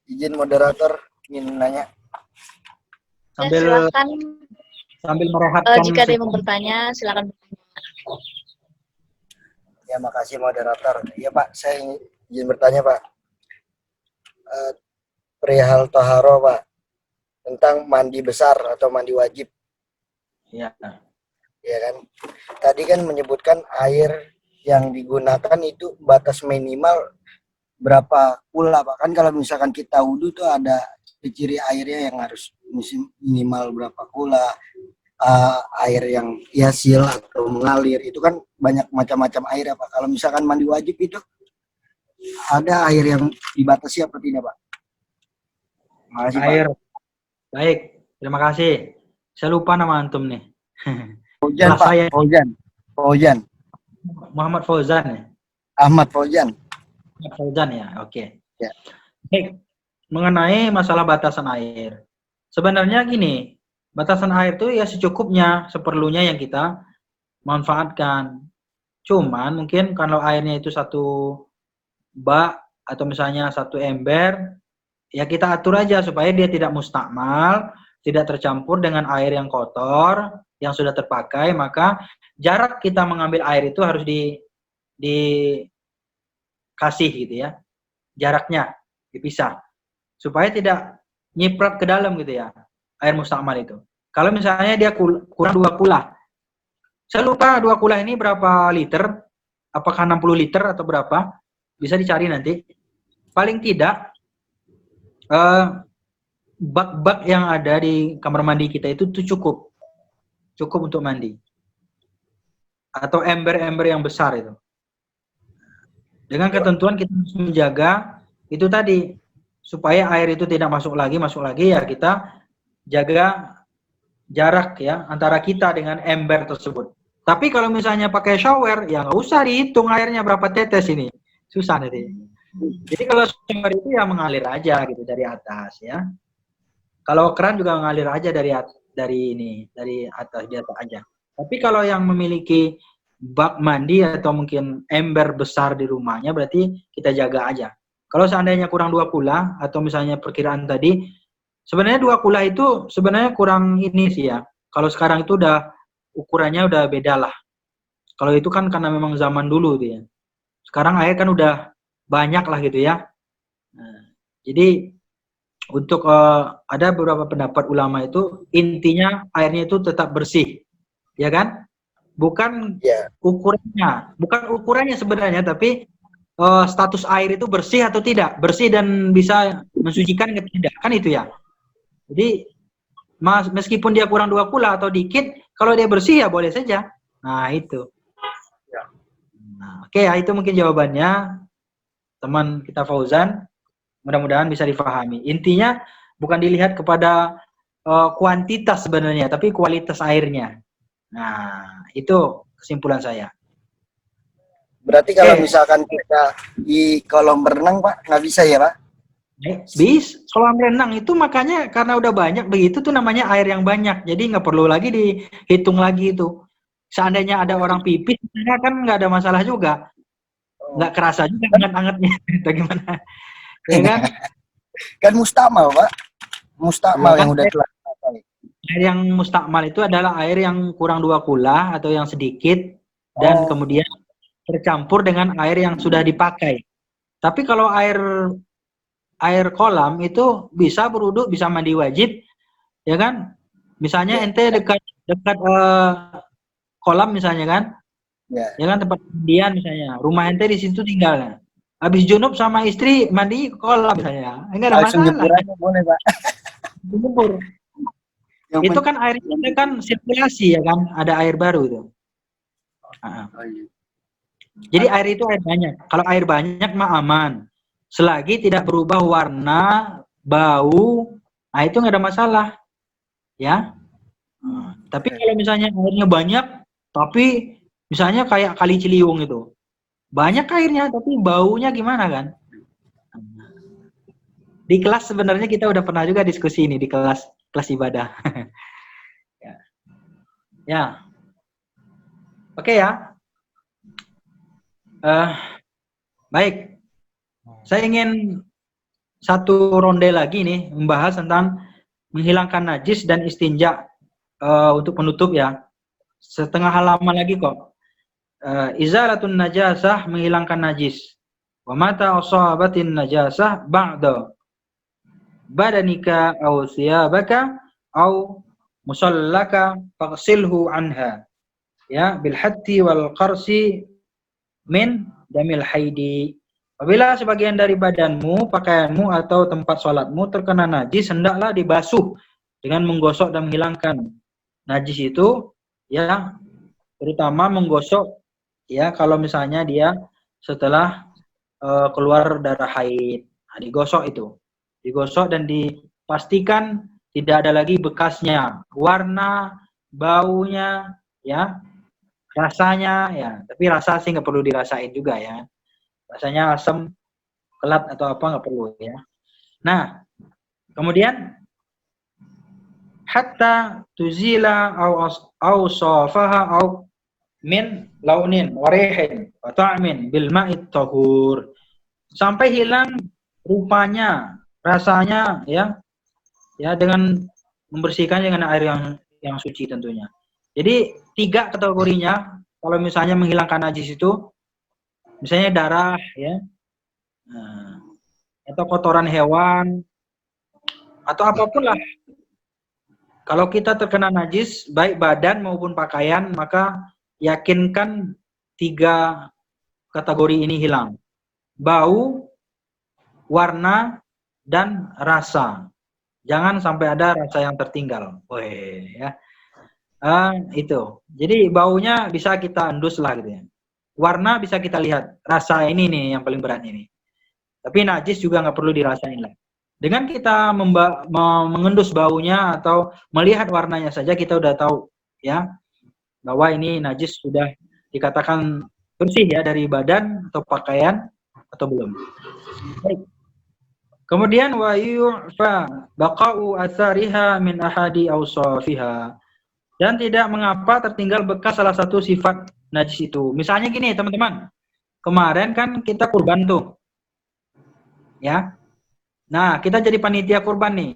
Izin moderator ingin nanya. Ya, Sambil silakan. sambil merehatkan Jika ada yang mau sistem. bertanya, silakan. Ya, makasih moderator. Iya Pak, saya izin bertanya Pak. Perihal toharo Pak, tentang mandi besar atau mandi wajib, Ya. ya kan? Tadi kan menyebutkan air yang digunakan itu batas minimal berapa kula Pak? Kan kalau misalkan kita wudhu tuh ada ciri airnya yang harus minimal berapa kula, air yang yasil atau mengalir, itu kan banyak macam-macam air ya Pak. Kalau misalkan mandi wajib itu ada air yang dibatasi apa tidak Pak? Makasih Pak. Air. Baik, terima kasih. Saya lupa nama antum nih. Fauzan Kelas Pak, saya Fauzan. Muhammad Fauzan ya. Ahmad Fauzan. Muhammad Fauzan ya. Oke. Ya. Baik. Mengenai masalah batasan air. Sebenarnya gini, batasan air itu ya secukupnya, seperlunya yang kita manfaatkan. Cuman mungkin kalau airnya itu satu bak atau misalnya satu ember, ya kita atur aja supaya dia tidak mustakmal, tidak tercampur dengan air yang kotor yang sudah terpakai, maka jarak kita mengambil air itu harus dikasih gitu ya. Jaraknya dipisah supaya tidak nyiprat ke dalam gitu ya, air mustakmal itu. Kalau misalnya dia kurang 2 kula. Saya lupa 2 kula ini berapa liter? Apakah 60 liter atau berapa? Bisa dicari nanti. Paling tidak bak-bak yang ada di kamar mandi kita itu tuh cukup untuk mandi, atau ember-ember yang besar itu. Dengan ketentuan kita harus menjaga itu tadi, supaya air itu tidak masuk lagi ya kita jaga jarak ya antara kita dengan ember tersebut. Tapi kalau misalnya pakai shower ya nggak usah dihitung airnya berapa tetes, ini susah nanti. Jadi kalau shower itu ya mengalir aja gitu dari atas ya. Kalau keran juga ngalir aja dari atas biasa aja. Tapi kalau yang memiliki bak mandi atau mungkin ember besar di rumahnya, berarti kita jaga aja. Kalau seandainya kurang 2 kula atau misalnya perkiraan tadi, sebenarnya 2 kula itu sebenarnya kurang ini sih ya. Kalau sekarang itu udah ukurannya udah beda lah. Kalau itu kan karena memang zaman dulu tuh ya. Sekarang air kan udah banyak lah gitu ya. Nah, jadi untuk ada beberapa pendapat ulama itu intinya airnya itu tetap bersih, ya kan? Bukan Ya. ukurannya sebenarnya, tapi status air itu bersih atau tidak, bersih dan bisa mensucikan atau tidak, kan itu ya. Jadi meskipun dia kurang 2 kula atau dikit, kalau dia bersih ya boleh saja. Nah itu. Nah, oke ya, itu mungkin jawabannya teman kita Fauzan. Mudah-mudahan bisa difahami. Intinya bukan dilihat kepada kuantitas sebenarnya, tapi kualitas airnya. Nah, itu kesimpulan saya. Berarti kalau misalkan kita di kolam berenang Pak, nggak bisa ya Pak? Bis, kolam renang itu makanya karena udah banyak begitu tuh namanya air yang banyak. Jadi nggak perlu lagi dihitung lagi itu. Seandainya ada orang pipis, kan nggak ada masalah juga. Nggak kerasa juga hangat-hangatnya. Bagaimana? Ya kan? Kan mustakmal Pak. Mustakmal yang udah telah. Air yang mustakmal itu adalah air yang kurang 2 kula atau yang sedikit dan kemudian tercampur dengan air yang sudah dipakai. Tapi kalau air kolam itu bisa berwudu, bisa mandi wajib, ya kan? Misalnya ente dekat kolam misalnya kan, ya kan, tempat mandian misalnya, rumah ente di situ tinggal. Habis junub sama istri mandi kolam misalnya, enggak ada masalah. Boleh Pak. Jemur. Itu kan air itu kan sirkulasi ya kan, ada air baru itu. Jadi air itu air banyak. Kalau air banyak mah aman. Selagi tidak berubah warna, bau, nah itu nggak ada masalah, ya. Tapi kalau misalnya airnya banyak, tapi misalnya kayak Kali Ciliwung itu, banyak airnya tapi baunya gimana kan? Di kelas sebenarnya kita udah pernah juga diskusi ini di kelas ibadah. Ya. Oke ya. Baik. Saya ingin satu ronde lagi nih membahas tentang menghilangkan najis dan istinja untuk penutup ya. Setengah halaman lagi kok. Izalatun najasah, menghilangkan najis. Wa mata asabatin najasah ba'da badanika aw thiyabaka aw musallaka faghsilhu anha. Ya, bil hatti wal qarsi min damil haidi. Apabila sebagian dari badanmu, pakaianmu atau tempat sholatmu terkena najis, hendaklah dibasuh dengan menggosok dan menghilangkan najis itu, ya, terutama menggosok, ya, kalau misalnya dia setelah keluar darah haid, nah, digosok itu, digosok dan dipastikan tidak ada lagi bekasnya, warna, baunya, ya, rasanya, ya, tapi rasa sih nggak perlu dirasain juga ya. Rasanya asam, kelat atau apa nggak perlu ya. Nah, kemudian hatta tuzila au safaha au min launin warihin wa ta'min bil ma'it tahur. Sampai hilang rupanya, rasanya ya. Ya, dengan membersihkan dengan air yang suci tentunya. Jadi 3 kategorinya kalau misalnya menghilangkan najis itu, misalnya darah ya, nah, atau kotoran hewan atau apapun lah. Kalau kita terkena najis baik badan maupun pakaian, maka yakinkan 3 kategori ini hilang. Bau, warna, dan rasa. Jangan sampai ada rasa yang tertinggal. Weh, ya. Itu. Jadi baunya bisa kita endus lah gitu ya. Warna bisa kita lihat. Rasa ini nih yang paling berat ini. Tapi najis juga nggak perlu dirasain lah. Dengan kita mengendus baunya atau melihat warnanya saja kita udah tahu ya bahwa ini najis sudah dikatakan bersih ya dari badan atau pakaian atau belum. Baik. Kemudian wa yu'fa baqa'u athariha min ahadi awsafiha. Dan tidak mengapa tertinggal bekas salah satu sifat najis itu. Misalnya gini, teman-teman. Kemarin kan kita kurban tuh. Ya. Nah, kita jadi panitia kurban nih.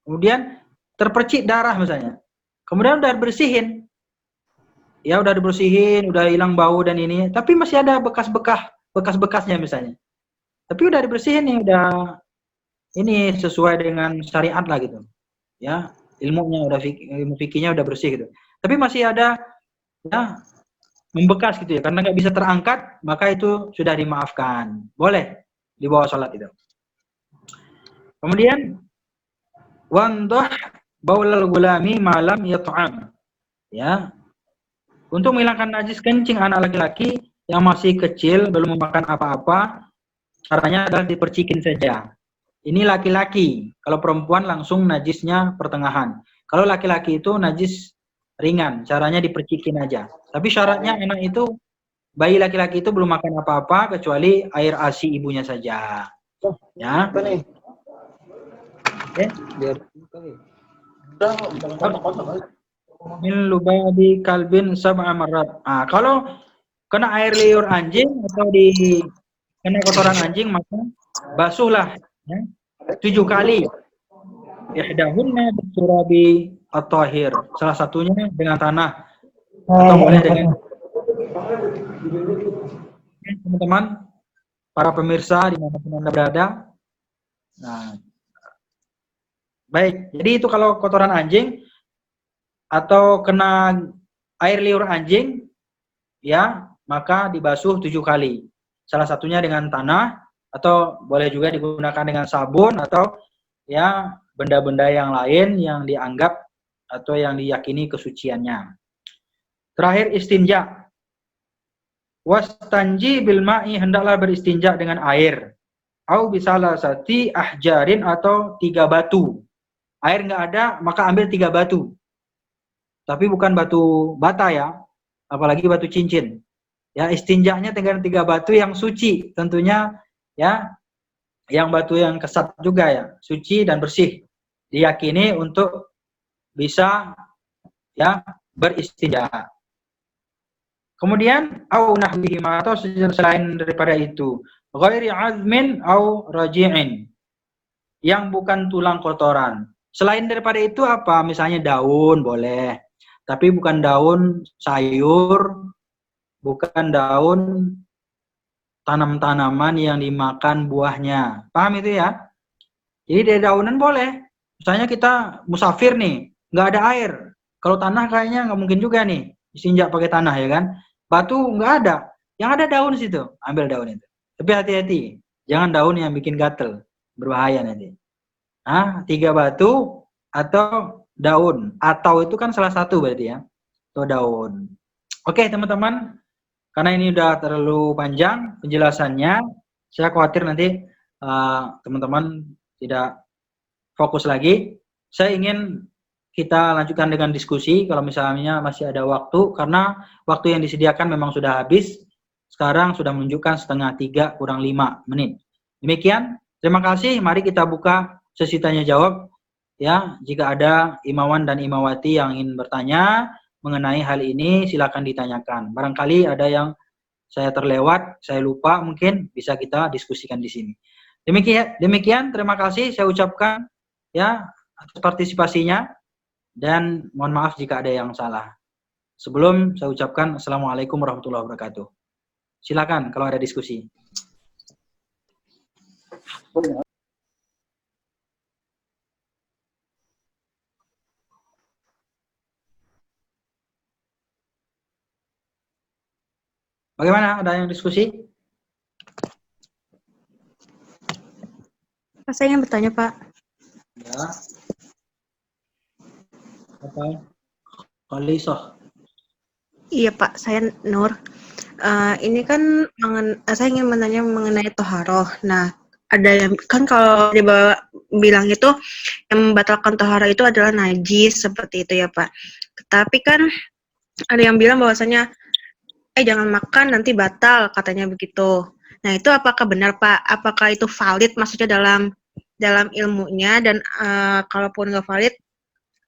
Kemudian terpercik darah misalnya. Kemudian udah bersihin. Ya, udah dibersihin, udah hilang bau dan ini, tapi masih ada bekas-bekasnya misalnya. Tapi udah dibersihin nih, udah ini sesuai dengan syariat lah gitu. Ya, ilmu fikihnya udah bersih gitu. Tapi masih ada ya membekas gitu ya, karena nggak bisa terangkat, maka itu sudah dimaafkan. Boleh dibawa sholat itu. Kemudian wandah baulal gulami malam yat'am. Ya. Untuk menghilangkan najis kencing anak laki-laki yang masih kecil belum memakan apa-apa, caranya adalah dipercikin saja. Ini laki-laki. Kalau perempuan langsung najisnya pertengahan. Kalau laki-laki itu najis ringan, caranya dipercikin aja. Tapi syaratnya anak itu, bayi laki-laki itu belum makan apa-apa kecuali air ASI ibunya saja. Ya. Oke, biar min lubadi kalbin sab'a marrat. Kalau kena air liur anjing atau kena kotoran anjing maka basuhlah ya, 7 kali. Ihdahunna bisurabi at-tahir. Salah satunya dengan tanah atau boleh dengan teman-teman para pemirsa dimanapun Anda berada. Nah, baik. Jadi itu kalau kotoran anjing atau kena air liur anjing, ya, maka dibasuh 7 kali. Salah satunya dengan tanah, atau boleh juga digunakan dengan sabun, atau ya benda-benda yang lain yang dianggap atau yang diyakini kesuciannya. Terakhir istinja. Wastanji bil ma'i, hendaklah beristinja dengan air. Au bisalasati ahjarin, atau 3 batu. Air nggak ada, maka ambil 3 batu. Tapi bukan batu bata ya, apalagi batu cincin. Ya, istinjanya dengan 3 batu yang suci, tentunya ya, yang batu yang kesat juga ya, suci dan bersih. Diyakini untuk bisa ya beristinja. Kemudian au nahwihima, atau selain daripada itu, ghairi azmin au raji'in. yang bukan tulang kotoran. Selain daripada itu apa? Misalnya daun boleh, tapi bukan daun sayur, bukan daun tanam-tanaman yang dimakan buahnya. Paham itu ya? Jadi dari daunan boleh. Misalnya kita musafir nih, nggak ada air. Kalau tanah kayaknya nggak mungkin juga nih, disinjak pakai tanah ya kan. Batu nggak ada. Yang ada daun di situ, ambil daun itu. Tapi hati-hati, jangan daun yang bikin gatel, berbahaya nanti. Ah, 3 batu atau daun. Atau itu kan salah satu berarti ya. Atau daun. Oke teman-teman, karena ini udah terlalu panjang penjelasannya, saya khawatir nanti teman-teman tidak fokus lagi. Saya ingin kita lanjutkan dengan diskusi kalau misalnya masih ada waktu, karena waktu yang disediakan memang sudah habis. Sekarang sudah menunjukkan 2:30 kurang 5 menit. Demikian, terima kasih. Mari kita buka sesi tanya jawab. Ya, jika ada Imawan dan Imawati yang ingin bertanya mengenai hal ini, silakan ditanyakan. Barangkali ada yang saya terlewat, saya lupa, mungkin bisa kita diskusikan di sini. Demikian, terima kasih saya ucapkan ya atas partisipasinya, dan mohon maaf jika ada yang salah. Sebelum saya ucapkan Assalamualaikum warahmatullahi wabarakatuh. Silakan kalau ada diskusi. Bagaimana? Ada yang diskusi? Pak, saya ingin bertanya, Pak. Ya. Apa? Khalisah. Iya, Pak, saya Nur. Ini kan saya ingin menanya mengenai toharoh. Nah, ada yang kan kalau bilang itu yang membatalkan toharoh itu adalah najis seperti itu ya, Pak. Tapi kan ada yang bilang bahwasanya jangan makan nanti batal, katanya begitu. Nah, itu apakah benar, Pak? Apakah itu valid maksudnya dalam ilmunya, dan kalaupun nggak valid,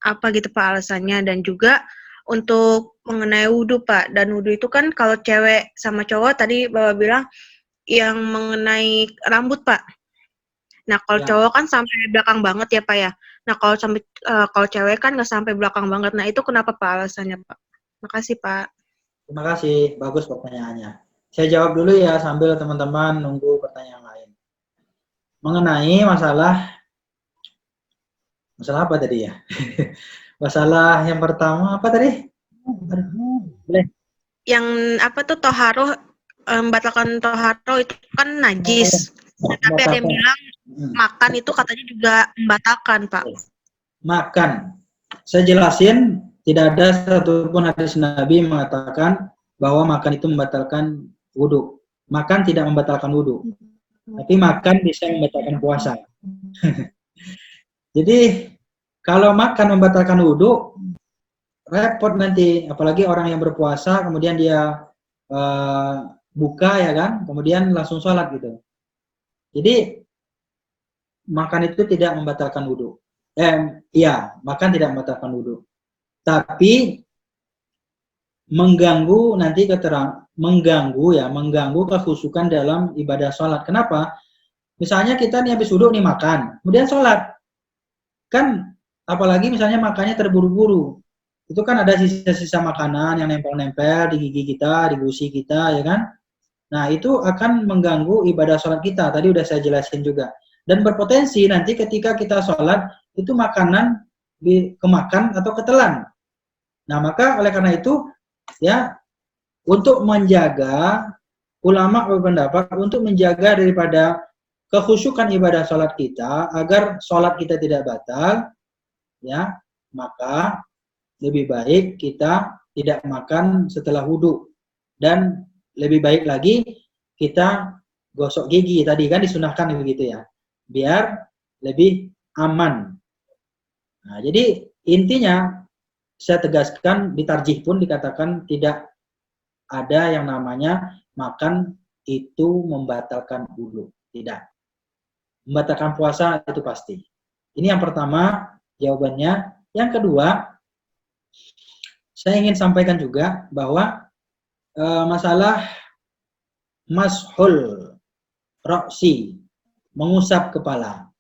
apa gitu Pak alasannya? Dan juga untuk mengenai wudhu Pak, dan wudhu itu kan kalau cewek sama cowok tadi Bapak bilang yang mengenai rambut Pak. Nah kalau Ya. cowok kan sampai belakang banget ya Pak ya. Nah kalau cewek kan nggak sampai belakang banget. Nah itu kenapa Pak alasannya Pak? Makasih Pak. Terima kasih, bagus pertanyaannya. Saya jawab dulu ya sambil teman-teman nunggu pertanyaan lain. Mengenai masalah apa tadi ya? Masalah yang pertama apa tadi? Boleh. Yang apa tuh toharoh, membatalkan toharoh itu kan najis. Tapi ada yang bilang makan itu katanya juga membatalkan Pak. Makan. Saya jelasin, tidak ada satupun hadis Nabi mengatakan bahwa makan itu membatalkan wudhu. Makan tidak membatalkan wudhu. Tapi makan bisa membatalkan puasa. Jadi kalau makan membatalkan wudhu, repot nanti. Apalagi orang yang berpuasa, kemudian dia buka ya kan, kemudian langsung sholat gitu. Jadi makan itu tidak membatalkan wudhu. Iya, makan tidak membatalkan wudhu. Tapi mengganggu nanti mengganggu kekhusyukan dalam ibadah sholat. Kenapa? Misalnya kita nih habis wudhu nih makan, kemudian sholat. Kan apalagi misalnya makannya terburu-buru. Itu kan ada sisa-sisa makanan yang nempel-nempel di gigi kita, di gusi kita, ya kan? Nah, itu akan mengganggu ibadah sholat kita. Tadi udah saya jelasin juga. Dan berpotensi nanti ketika kita sholat, itu makanan kemakan atau ketelan. Nah, maka oleh karena itu, ya, untuk menjaga, ulama berpendapat untuk menjaga daripada kekhusyukan ibadah sholat kita, agar sholat kita tidak batal, ya, maka lebih baik kita tidak makan setelah wudhu. Dan lebih baik lagi kita gosok gigi, tadi kan disunahkan begitu ya, biar lebih aman. Nah, jadi intinya saya tegaskan, di tarjih pun dikatakan tidak ada yang namanya makan itu membatalkan wudhu. Tidak. Membatalkan puasa itu pasti. Ini yang pertama jawabannya. Yang kedua, saya ingin sampaikan juga bahwa masalah mashul roksi, mengusap kepala.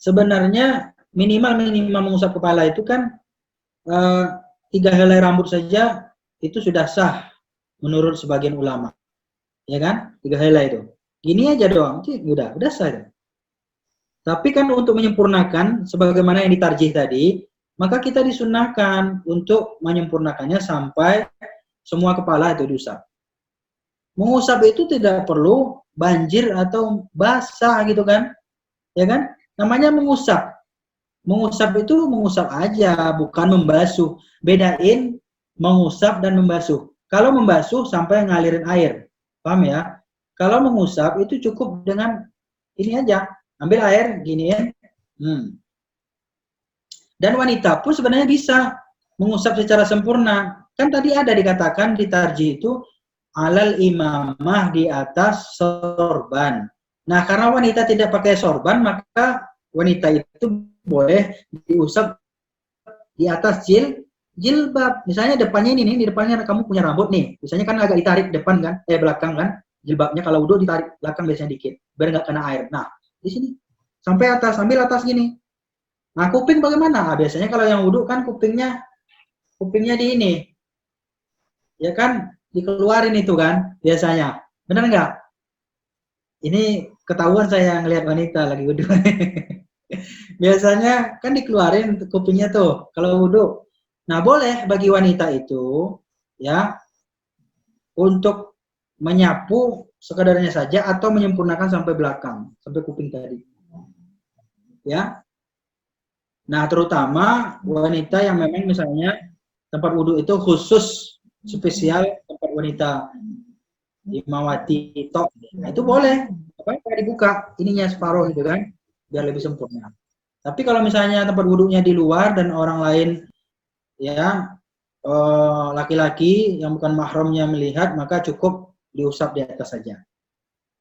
sebenarnya minimal mengusap kepala itu kan 3 helai rambut saja itu sudah sah menurut sebagian ulama, ya kan? 3 helai itu. Gini aja doang, udah sah. Ya. Tapi kan untuk menyempurnakan, sebagaimana yang ditarjih tadi, maka kita disunahkan untuk menyempurnakannya sampai semua kepala itu diusap. Mengusap itu tidak perlu banjir atau basah gitu kan, ya kan? Namanya mengusap. Mengusap itu mengusap aja, bukan membasuh. Bedain mengusap dan membasuh. Kalau membasuh sampai ngalirin air, paham ya? Kalau mengusap itu cukup dengan ini aja, ambil air giniin. Dan wanita pun sebenarnya bisa mengusap secara sempurna. Kan tadi ada dikatakan di tarjih itu alal imamah, di atas sorban. Nah, karena wanita tidak pakai sorban, maka wanita itu boleh diusap di atas jilbab. Misalnya depannya ini nih, di depannya kamu punya rambut nih. Misalnya kan agak ditarik depan kan, belakang kan, jilbabnya kalau wudu ditarik belakang biasanya dikit, biar nggak kena air. Nah, di sini sampai atas, sambil atas gini. Nah, kuping bagaimana? Nah, biasanya kalau yang wudu kan kupingnya di ini, ya kan? Dikeluarin itu kan biasanya, benar nggak? Ini ketahuan saya ngelihat wanita lagi wudhu. Biasanya kan dikeluarin kupingnya tuh kalau wudhu. Nah, boleh bagi wanita itu ya untuk menyapu sekadarnya saja atau menyempurnakan sampai belakang, sampai kuping tadi. Ya. Nah, terutama wanita yang memang misalnya tempat wudhu itu khusus spesial tempat wanita imawati tok, nah itu boleh apa dibuka ininya separuh gitu kan biar lebih sempurna. Tapi kalau misalnya tempat wudhunya di luar dan orang lain ya laki-laki yang bukan mahramnya melihat, maka cukup diusap di atas saja.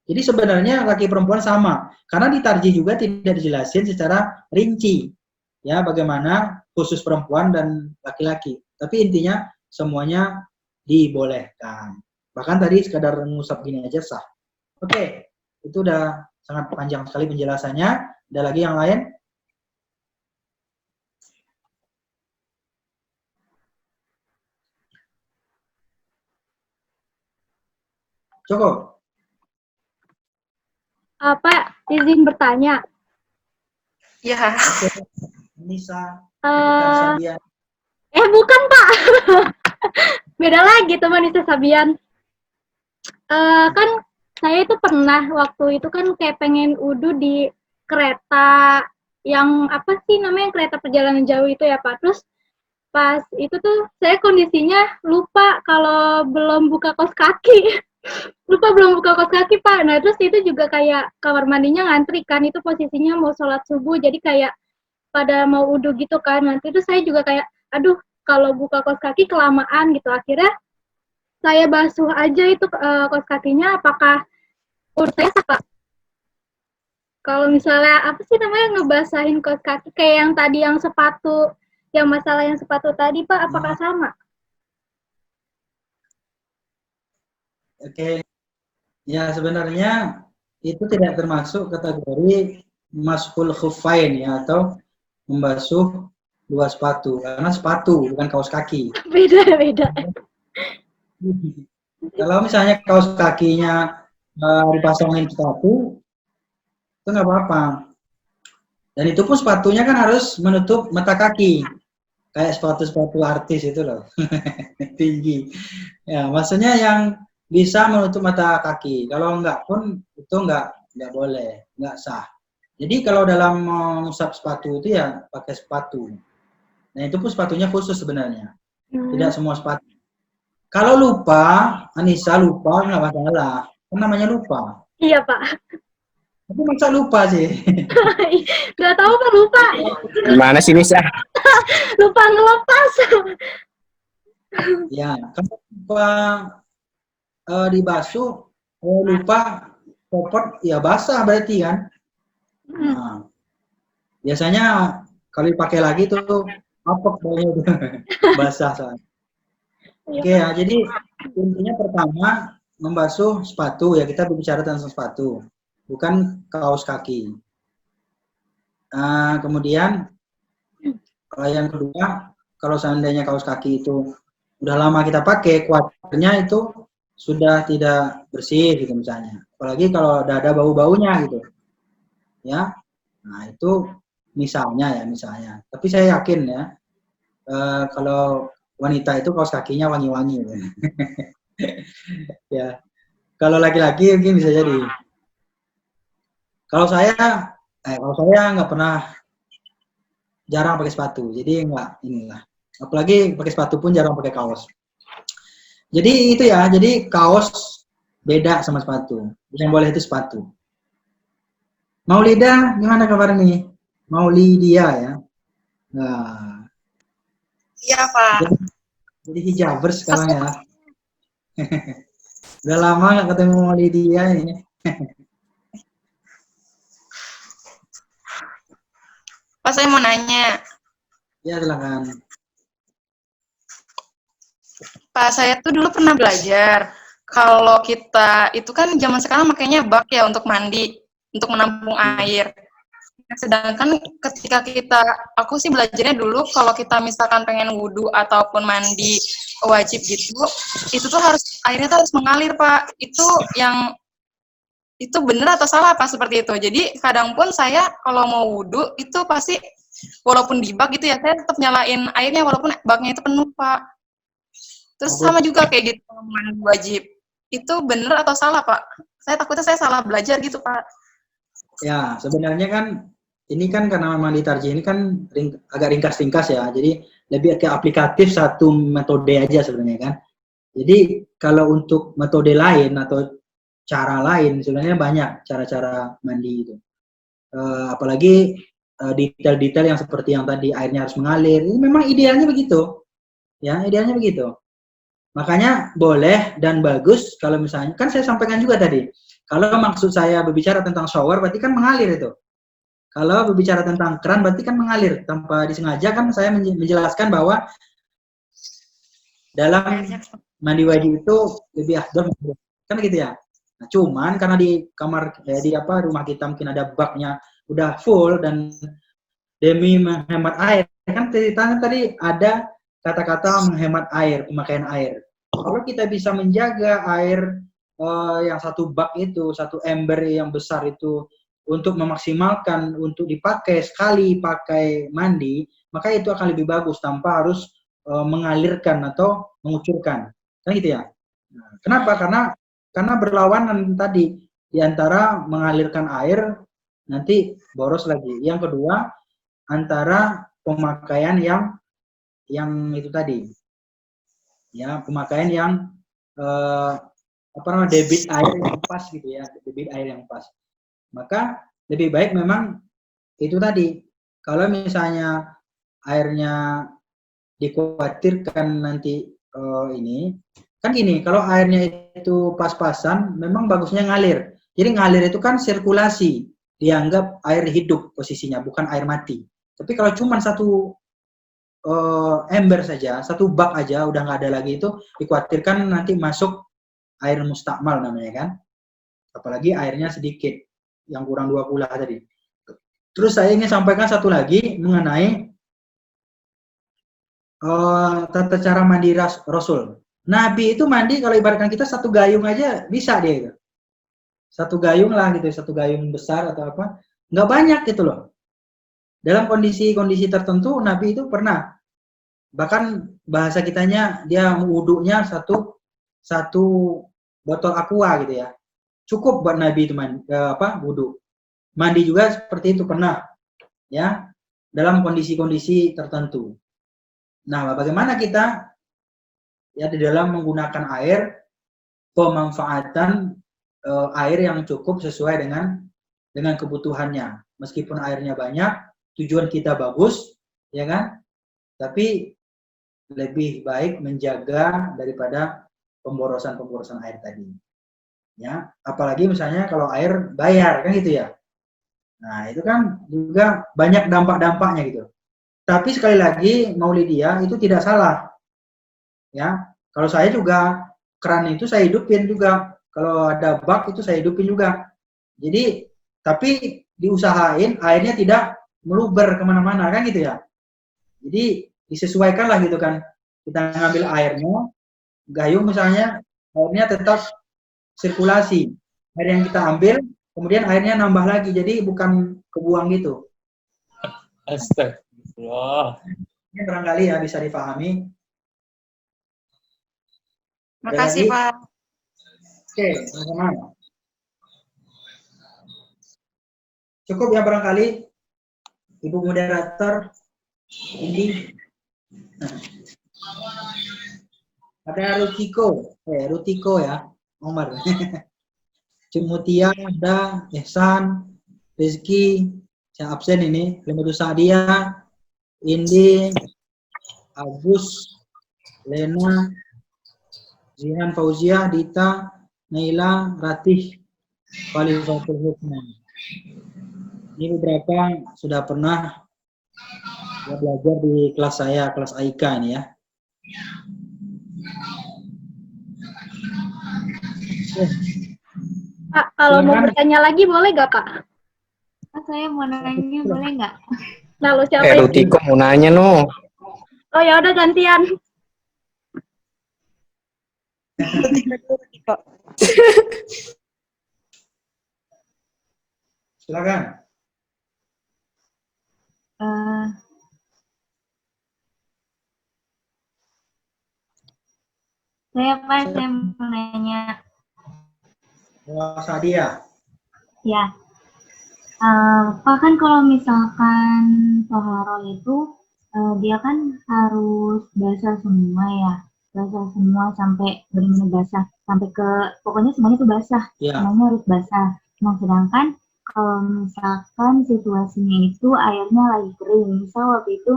Jadi sebenarnya laki perempuan sama, karena di tarjih juga tidak dijelasin secara rinci ya bagaimana khusus perempuan dan laki-laki. Tapi intinya semuanya dibolehkan. Bahkan tadi sekadar mengusap gini aja sah. Oke, itu udah sangat panjang sekali penjelasannya. Ada lagi yang lain? Cukup. Pak, izin bertanya. Ya. Nisa, Sabian. Bukan Pak. Beda lagi teman Nisa Sabian. Kan saya itu pernah waktu itu kan kayak pengen wudhu di kereta yang apa sih namanya, kereta perjalanan jauh itu ya Pak. Terus pas itu tuh saya kondisinya lupa kalau belum buka kaos kaki. Belum buka kaos kaki Pak. Nah terus itu juga kayak kamar mandinya ngantri kan, itu posisinya mau sholat subuh, jadi kayak pada mau wudhu gitu kan. Nanti itu saya juga kayak aduh kalau buka kaos kaki kelamaan gitu, akhirnya saya basuh aja itu kaos kakinya. Apakah menurut saya sah Pak? Kalau misalnya apa sih namanya ngebasahin kaos kaki kayak yang tadi yang sepatu, yang masalah yang sepatu tadi Pak, apakah sama? Oke. Ya sebenarnya itu tidak termasuk kategori mashul khuffain ya, atau membasuh dua sepatu, karena sepatu bukan kaos kaki. Beda. Kalau misalnya kaos kakinya dipasangin sepatu, itu nggak apa-apa. Dan itu pun sepatunya kan harus menutup mata kaki, kayak sepatu-sepatu artis itu loh, tinggi. Ya, maksudnya yang bisa menutup mata kaki. Kalau enggak pun itu enggak boleh, enggak sah. Jadi kalau dalam mengusap sepatu itu ya pakai sepatu. Nah itu pun sepatunya khusus sebenarnya, tidak semua sepatu. Kalau lupa, Anissa lupa nggak masalah, kan namanya lupa. Iya Pak. Tapi masa lupa sih? Nggak tahu Pak, lupa. Gimana sih Nisa? Lupa ngelepas. Ya, kalau lupa dibasuh, lupa popot, ya basah berarti kan. Nah, biasanya kalau dipakai lagi tuh apok baunya basah soalnya. Oke ya, jadi intinya pertama membasuh sepatu ya, kita berbicara tentang sepatu, bukan kaos kaki. Kemudian yang kedua, kalau seandainya kaos kaki itu udah lama kita pakai, kuarternya itu sudah tidak bersih gitu misalnya. Apalagi kalau udah ada bau-baunya gitu. Ya. Nah, itu misalnya. Tapi saya yakin ya, kalau wanita itu kaos kakinya wangi-wangi. Gitu. Ya. Kalau laki-laki mungkin bisa jadi. Kalau saya nggak pernah, jarang pakai sepatu. Jadi nggak inilah. Apalagi pakai sepatu pun jarang pakai kaos. Jadi itu ya, jadi kaos beda sama sepatu. Yang boleh itu sepatu. Maulida, gimana kabar nih? Maulidia ya. Nah. Iya, Pak. Jadi hijabers sekarang ya. Udah lama nggak ketemu Maulidia ini. Pak, saya mau nanya. Ya, silakan. Pak, saya tuh dulu pernah belajar. Kalau kita, itu kan zaman sekarang makanya bak ya untuk mandi, untuk menampung air. Sedangkan ketika aku sih belajarnya dulu kalau kita misalkan pengen wudhu ataupun mandi wajib gitu, itu tuh airnya tuh harus mengalir, Pak. Itu benar atau salah Pak seperti itu? Jadi kadang pun saya kalau mau wudhu itu pasti walaupun di bak gitu ya, saya tetap nyalain airnya walaupun baknya itu penuh, Pak. Terus sama juga kayak gitu mandi wajib. Itu benar atau salah, Pak? Saya takutnya saya salah belajar gitu, Pak. Ya, sebenarnya kan ini kan karena memang di Tarji ini kan agak ringkas-ringkas ya, jadi lebih ke aplikatif satu metode aja sebenarnya kan. Jadi kalau untuk metode lain atau cara lain sebenarnya banyak cara-cara mandi itu. Apalagi detail-detail yang seperti yang tadi airnya harus mengalir, ini memang idealnya begitu. Ya, idealnya begitu. Makanya boleh dan bagus kalau misalnya, kan saya sampaikan juga tadi, kalau maksud saya berbicara tentang shower berarti kan mengalir itu. Kalau berbicara tentang keran berarti kan mengalir. Tanpa disengaja kan saya menjelaskan bahwa dalam mandi wajib itu lebih afdal kan gitu ya. Nah, cuman karena di kamar rumah kita mungkin ada baknya udah full dan demi menghemat air, kan ceritanya tadi ada kata-kata menghemat air, pemakaian air. Kalau kita bisa menjaga air yang satu bak itu, satu ember yang besar itu untuk memaksimalkan untuk dipakai sekali pakai mandi, maka itu akan lebih bagus tanpa harus mengalirkan atau mengucurkan. Kan gitu ya. Nah, kenapa? Karena berlawanan tadi di antara mengalirkan air nanti boros lagi. Yang kedua, antara pemakaian yang itu tadi. Ya, pemakaian yang debit air yang pas gitu ya, debit air yang pas. Maka lebih baik memang itu tadi, kalau misalnya airnya dikhawatirkan nanti ini, kan gini, kalau airnya itu pas-pasan, memang bagusnya ngalir. Jadi ngalir itu kan sirkulasi, dianggap air hidup posisinya, bukan air mati. Tapi kalau cuma satu ember saja, satu bak aja, udah nggak ada lagi, itu dikhawatirkan nanti masuk air mustakmal namanya kan. Apalagi airnya sedikit, yang kurang 2 kula tadi. Terus saya ingin sampaikan satu lagi mengenai tata cara mandi Rasul. Nabi itu mandi kalau ibaratkan kita satu gayung aja bisa dia itu. Satu gayung lah gitu, satu gayung besar atau apa. Nggak banyak gitu loh. Dalam kondisi-kondisi tertentu Nabi itu pernah. Bahkan bahasa kitanya dia wudhunya satu botol aqua gitu ya. Cukup buat Nabi itu wudhu. Mandi juga seperti itu pernah, ya, dalam kondisi-kondisi tertentu. Nah, bagaimana kita ya di dalam menggunakan air, pemanfaatan air yang cukup sesuai dengan kebutuhannya. Meskipun airnya banyak, tujuan kita bagus, ya kan? Tapi lebih baik menjaga daripada pemborosan air tadi. Ya, apalagi misalnya kalau air bayar kan gitu ya. Nah, itu kan juga banyak dampak-dampaknya gitu. Tapi sekali lagi Maulidia itu tidak salah. Ya, kalau saya juga keran itu saya hidupin juga. Kalau ada bak itu saya hidupin juga. Jadi tapi diusahain airnya tidak meluber kemana-mana kan gitu ya. Jadi disesuaikan lah gitu kan. Kita ngambil airnya, gayung misalnya, airnya tetap sirkulasi. Air yang kita ambil, kemudian airnya nambah lagi. Jadi bukan kebuang gitu. Astagfirullah. Ini barangkali ya bisa dipahami. Makasih, Jadi- Pak. Oke, sama-sama. Cukup ya barangkali, Ibu moderator. Ini. Nah. Ada Rutiko ya, Omar. Cimutia, ada Ehsan, Rizky, saya absen ini, Lemadu Sadia, Indi, Agus, Lena, Zihan Fauzia, Dita, Naila, Ratih, Khalifatul Hukman. Ini beberapa sudah pernah belajar di kelas saya, kelas AIK ini ya. Pak, kalau mau Silakan. bertanya lagi boleh gak, Kak? Pak, saya mau nanya boleh nggak? Nah, lu siapa yang... Rutiko mau nanya no. Oh ya udah gantian. Silakan. Eh, saya mau nanya, Sadia. ya, Pak kan kalau misalkan toharo itu dia kan harus basah semua ya, basah semua sampai benar-benar basah, sampai ke pokoknya semuanya itu basah, Ya. semuanya harus basah. Nah sedangkan kalau misalkan situasinya itu airnya lagi kering, misal waktu itu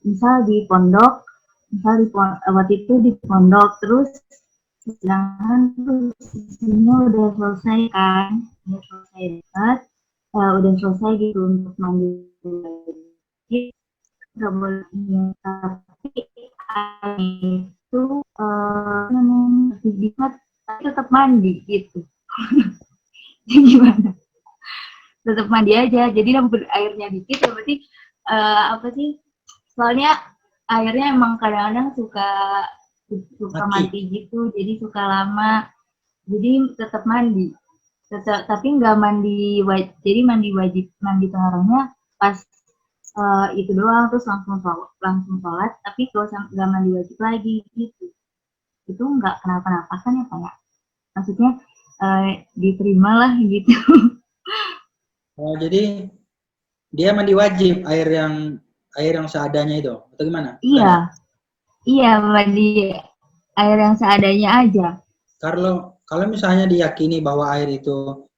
misal di pondok, waktu itu di pondok terus sedangkan posisinya udah selesai kan, udah selesai dekat, udah selesai gitu untuk mandi lagi, nggak boleh tapi air itu masih dikat tapi tetap mandi gitu. Jadi gimana? Tetap mandi aja, jadi airnya dikit ya berarti apa sih? Soalnya airnya emang kadang-kadang suka mati gitu, jadi suka lama. Jadi tetap mandi. Tapi nggak mandi wajib. Jadi mandi toharohnya pas itu doang terus langsung sholat. Tapi kalau nggak mandi wajib lagi gitu. Itu nggak kenapa-napa kan ya Pak ya? Maksudnya diterima lah gitu. Oh, jadi dia mandi wajib air yang seadanya itu atau gimana? Iya. Iya, mandi air yang seadanya aja. Kalau misalnya diyakini bahwa air itu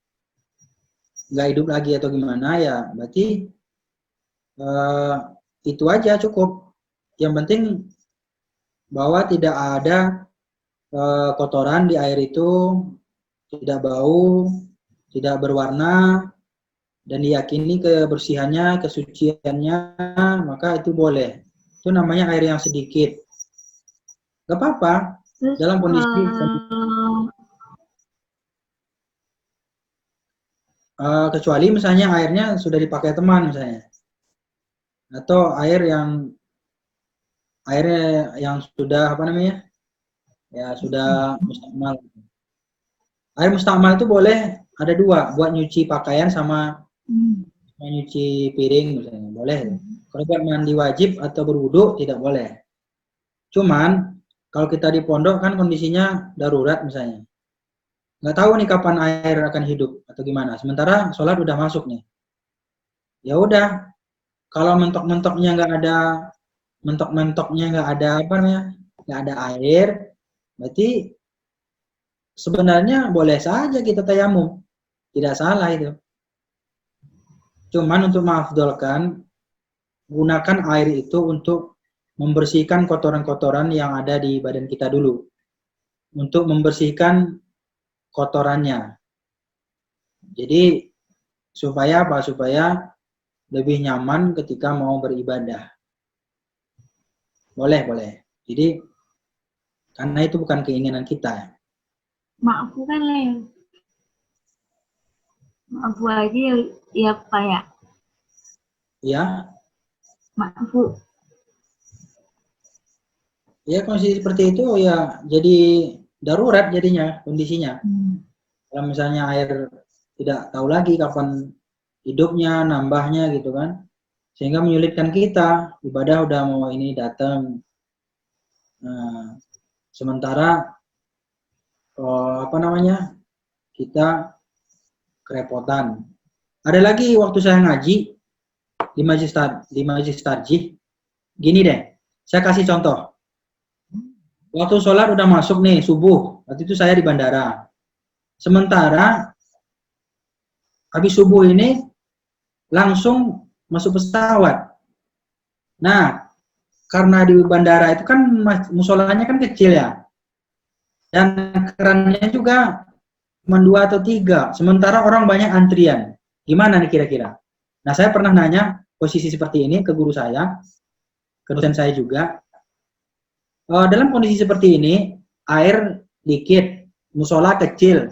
nggak hidup lagi atau gimana ya, berarti itu aja cukup. Yang penting bahwa tidak ada kotoran di air itu, tidak bau, tidak berwarna, dan diyakini kebersihannya, kesuciannya, maka itu boleh. Itu namanya air yang sedikit. Gak apa-apa. Terus Dalam kondisi kecuali misalnya airnya sudah dipakai teman misalnya, atau airnya yang sudah apa namanya, ya sudah mustakmal. Air mustakmal itu boleh ada dua, buat nyuci pakaian sama nyuci piring misalnya, boleh. Kalau buat mandi wajib atau berwudu tidak boleh. Cuman kalau kita di pondok kan kondisinya darurat misalnya, nggak tahu nih kapan air akan hidup atau gimana. Sementara sholat udah masuk nih. Ya udah, kalau mentok-mentoknya nggak ada apa namanya, nggak ada air, berarti sebenarnya boleh saja kita tayamum, tidak salah itu. Cuman untuk mengafdolkan, gunakan air itu untuk membersihkan kotoran-kotoran yang ada di badan kita dulu. Untuk membersihkan kotorannya. Jadi supaya apa? Supaya lebih nyaman ketika mau beribadah. Boleh. Jadi karena itu bukan keinginan kita. maaf kan Leo. Maaf aja ya Pak ya. Ya, Maaf Bu. ya kondisi seperti itu ya jadi darurat jadinya kondisinya. Kalau misalnya air tidak tahu lagi kapan hidupnya, nambahnya gitu kan. Sehingga menyulitkan kita, ibadah udah mau ini datang. Nah, sementara apa namanya? Kita kerepotan. Ada lagi waktu saya ngaji di Majlis Tarjih, gini deh. Saya kasih contoh. Waktu sholat udah masuk nih subuh, waktu itu saya di bandara. Sementara habis subuh ini langsung masuk pesawat. Nah, karena di bandara itu kan musolanya kan kecil ya, dan kerannya juga cuma 2 atau 3, sementara orang banyak antrian. Gimana nih kira-kira? Nah, saya pernah nanya posisi seperti ini ke guru saya, ke dosen saya juga. Dalam kondisi seperti ini, air dikit, musola kecil,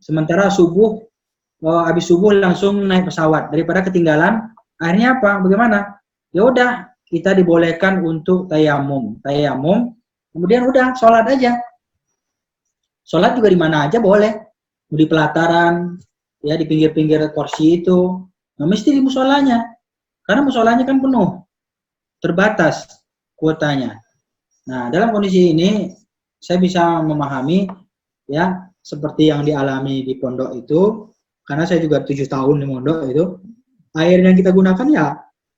sementara subuh, habis subuh langsung naik pesawat. Daripada ketinggalan, akhirnya apa? Bagaimana? Ya udah, kita dibolehkan untuk tayamum, kemudian udah sholat aja. Sholat juga di mana aja boleh, di pelataran, ya di pinggir-pinggir kursi itu, nggak mesti di musolanya, karena musolanya kan penuh, terbatas kuotanya. Nah, dalam kondisi ini saya bisa memahami ya seperti yang dialami di pondok itu, karena saya juga 7 tahun di pondok itu, air yang kita gunakan ya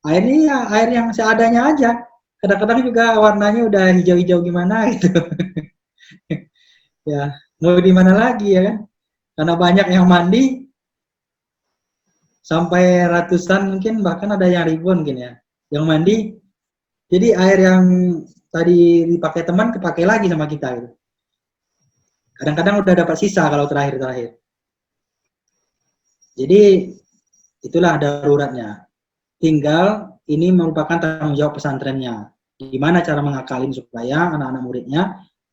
airnya ya air yang seadanya aja. Kadang-kadang juga warnanya udah hijau-hijau gimana gitu. Ya, mau di mana lagi ya kan? Karena banyak yang mandi sampai ratusan mungkin, bahkan ada yang ribuan mungkin ya yang mandi. Jadi air yang tadi dipakai teman kepakai lagi sama kita gitu. Kadang-kadang udah dapat sisa kalau terakhir-terakhir. Jadi itulah daruratnya. Tinggal ini merupakan tanggung jawab pesantrennya. Gimana cara mengakalin supaya anak-anak muridnya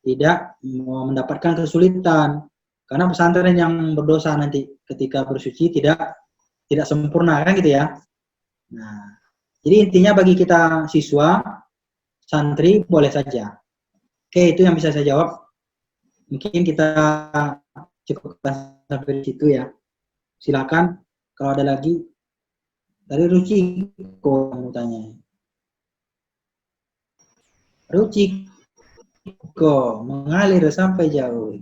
tidak mendapatkan kesulitan. Karena pesantren yang berdosa nanti ketika bersuci tidak sempurna kan gitu ya. Nah, jadi intinya bagi kita siswa, santri boleh saja. Oke, itu yang bisa saya jawab. Mungkin kita cukupkan sampai di situ ya. Silakan kalau ada lagi. Dari Ruciko mau tanya. Ruciko mengalir sampai jauh.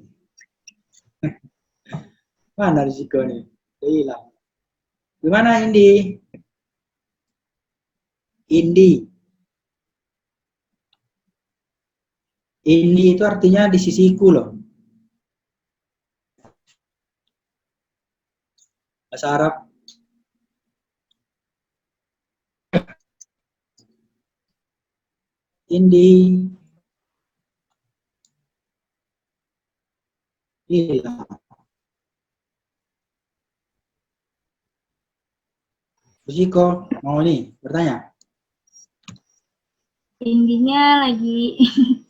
Mana Ruciko nih? Hilang. Gimana Indi? Indi itu artinya di sisiku loh. Bahasa Arab. Indi. Hilang. Ruciko mau nih bertanya. Tingginya lagi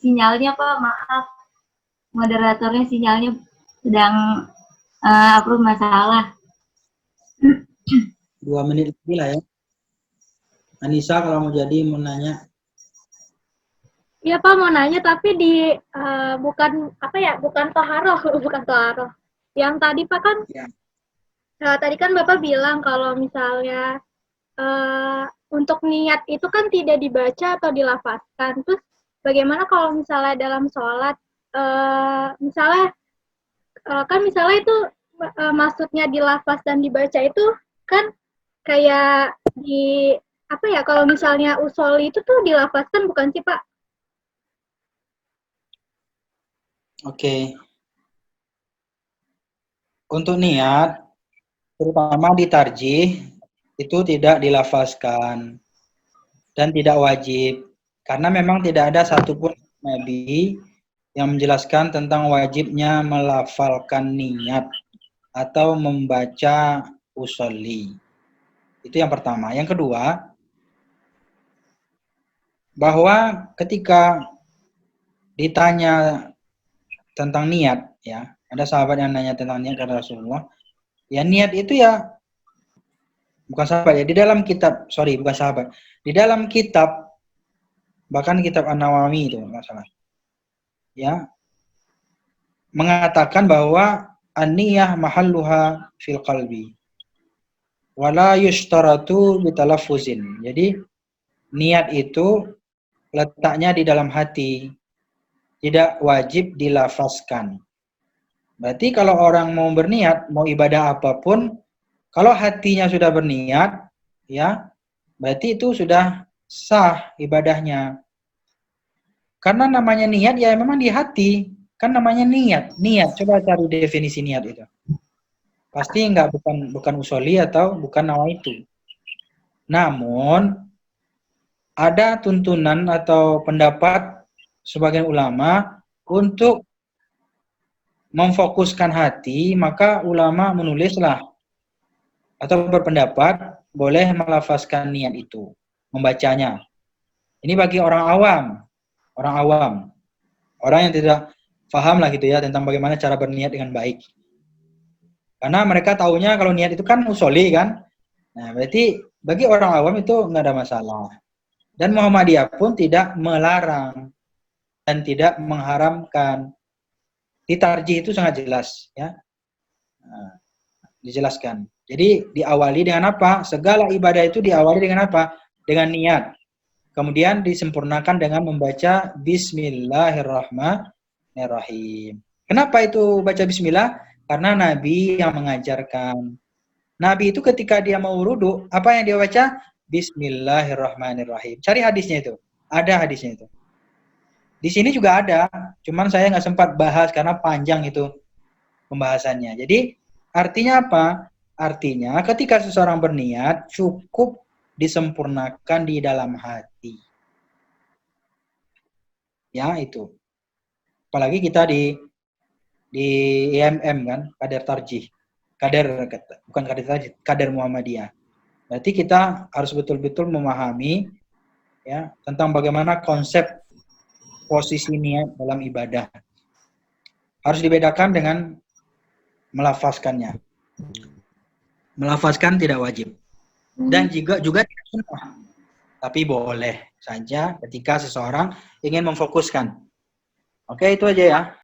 sinyalnya Pak, maaf. Moderatornya sinyalnya sedang approve masalah. 2 menit lagi lah ya. Anissa kalau mau jadi mau nanya. Iya Pak mau nanya tapi di bukan apa ya, bukan toharoh, bukan toharoh. Yang tadi Pak kan, Ya. tadi kan Bapak bilang kalau misalnya untuk niat itu kan tidak dibaca atau dilafazkan. Terus bagaimana kalau misalnya dalam sholat, misalnya kan misalnya itu maksudnya dilafaz dan dibaca itu kan kayak di apa ya, kalau misalnya usoli itu tuh dilafazkan bukan sih Pak? Oke. Untuk niat, terutama di tarjih, itu tidak dilafazkan dan tidak wajib. Karena memang tidak ada satupun Nabi yang menjelaskan tentang wajibnya melafalkan niat atau membaca usolli. Itu yang pertama. Yang kedua, bahwa ketika ditanya tentang niat, ya, ada sahabat yang nanya tentang niat kepada Rasulullah, ya niat itu ya bukan sahabat ya, di dalam kitab, sorry bukan sahabat, di dalam kitab, bahkan kitab An-Nawawi itu nggak salah, ya, mengatakan bahwa an-niyah mahalluha fil qalbi wala yushtaratu bitalaffuzin. Jadi niat itu letaknya di dalam hati, tidak wajib dilafazkan. Berarti kalau orang mau berniat, mau ibadah apapun, kalau hatinya sudah berniat, ya, berarti itu sudah sah ibadahnya. Karena namanya niat ya memang di hati, kan namanya niat. Niat, coba cari definisi niat itu. Pasti bukan usoli atau bukan nawaitu. Namun ada tuntunan atau pendapat sebagian ulama untuk memfokuskan hati, maka ulama menulislah atau berpendapat boleh melafazkan niat itu, membacanya. Ini bagi orang awam, orang yang tidak paham lah gitu ya tentang bagaimana cara berniat dengan baik. Karena mereka taunya kalau niat itu kan usoli kan. Nah, berarti bagi orang awam itu nggak ada masalah. Dan Muhammadiyah pun tidak melarang dan tidak mengharamkan. Di tarjih itu sangat jelas ya. Nah, dijelaskan. Jadi diawali dengan apa? Segala ibadah itu diawali dengan apa? Dengan niat. Kemudian disempurnakan dengan membaca Bismillahirrahmanirrahim. Kenapa itu baca Bismillah? Karena Nabi yang mengajarkan. Nabi itu ketika dia mau wudu, apa yang dia baca? Bismillahirrahmanirrahim. Cari hadisnya itu. Ada hadisnya itu. Di sini juga ada, cuman saya nggak sempat bahas karena panjang itu pembahasannya. Jadi artinya apa? Artinya ketika seseorang berniat cukup disempurnakan di dalam hati. Ya itu. Apalagi kita di IMM kan, kader tarjih. Bukan kader tarjih, kader Muhammadiyah. Berarti kita harus betul-betul memahami ya tentang bagaimana konsep posisi niat dalam ibadah. Harus dibedakan dengan melafazkannya. Melafazkan tidak wajib. Dan juga tidak sunnah. Tapi boleh saja ketika seseorang ingin memfokuskan. Oke, itu aja ya.